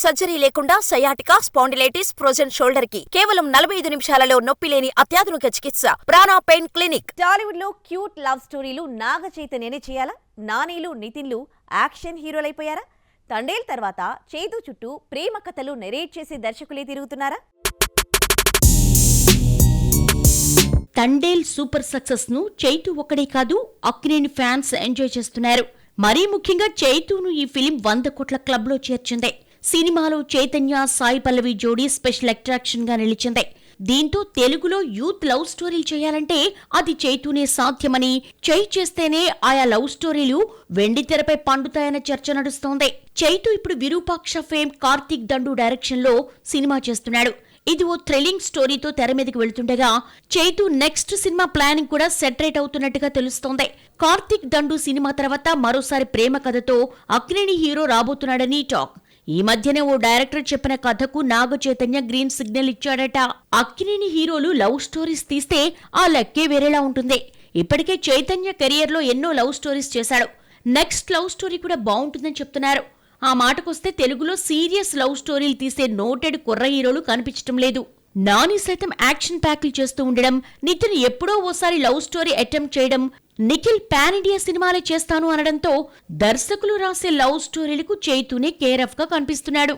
Surgery లేకుండా sciatica, spondylitis, frozen shoulder కి కేవలం 45 నిమిషాలలో నొప్పి లేని అత్యాధునిక చికిత్స ప్రాణ పెయిన్ క్లినిక్. టాలీవుడ్ లో క్యూట్ లవ్ స్టోరీలు నాగ చైతన్యనే చేయాలా? నానీలు, నితిన్లు యాక్షన్ హీరోలైపోయారా? తండేల్ తర్వాత చేదు చుట్టూ ప్రేమ కథలు నెరేట్ చేసే దర్శకులే తిరుగుతున్నారా? తండేల్ సూపర్ సక్సెస్ ను చైతు ఒక్కడే కాదు, అక్కినేని ఫ్యాన్స్ ఎంజాయ్ చేస్తున్నారు. మరీ ముఖ్యంగా చైతును ఈ ఫిలిం 100 కోట్ల క్లబ్ లో చేర్చింది. సినిమాలో చైతన్య, సాయి పల్లవి జోడీ స్పెషల్ అట్రాక్షన్ గా నిలిచింది. దీంతో తెలుగులో యూత్ లవ్ స్టోరీలు చేయాలంటే అది చైతూనే సాధ్యమని, చేస్తేనే ఆయా లవ్ స్టోరీలు వెండి తెరపై పండుతాయన్న చర్చ నడుస్తోంది. చైతు ఇప్పుడు విరూపాక్ష ఫేమ్ కార్తీక్ దండు డైరెక్షన్ లో సినిమా చేస్తున్నాడు. ఇది ఓ థ్రిల్లింగ్ స్టోరీతో తెర మీదకి వెళ్తుండగా చైతు నెక్స్ట్ సినిమా ప్లానింగ్ కూడా సెటరేట్ అవుతున్నట్టుగా తెలుస్తోంది. కార్తీక్ దండు సినిమా తర్వాత మరోసారి ప్రేమ కథతో అక్కినేని హీరో రాబోతున్నాడని టాక్. ఈ మధ్యనే ఓ డైరెక్టర్ చెప్పిన కథకు నాగ చైతన్య గ్రీన్ సిగ్నల్ ఇచ్చాడట. అక్కినేని హీరోలు లవ్ స్టోరీస్ తీస్తే ఆ లెక్కే వేరేలా ఉంటుంది. ఇప్పటికే చైతన్య కెరియర్ లో ఎన్నో లవ్ స్టోరీస్ చేశాడు. నెక్స్ట్ లవ్ స్టోరీ కూడా బాగుంటుందని చెప్తున్నారు. ఆ మాటకొస్తే తెలుగులో సీరియస్ లవ్ స్టోరీలు తీసే నోటెడ్ కుర్ర హీరోలు కనిపించటం లేదు. నాని సైతం యాక్షన్ ప్యాక్లు చేస్తూ ఉండడం, నితిన్ ఎప్పుడో ఓసారి లవ్ స్టోరీ అటెంప్ట్ చేయడం, నిఖిల్ పాన్ ఇండియా సినిమాలే చేస్తాను అనడంతో దర్శకులు రాసే లవ్ స్టోరీలకు చైతూనే కేర్ ఆఫ్ గా కనిపిస్తున్నాడు.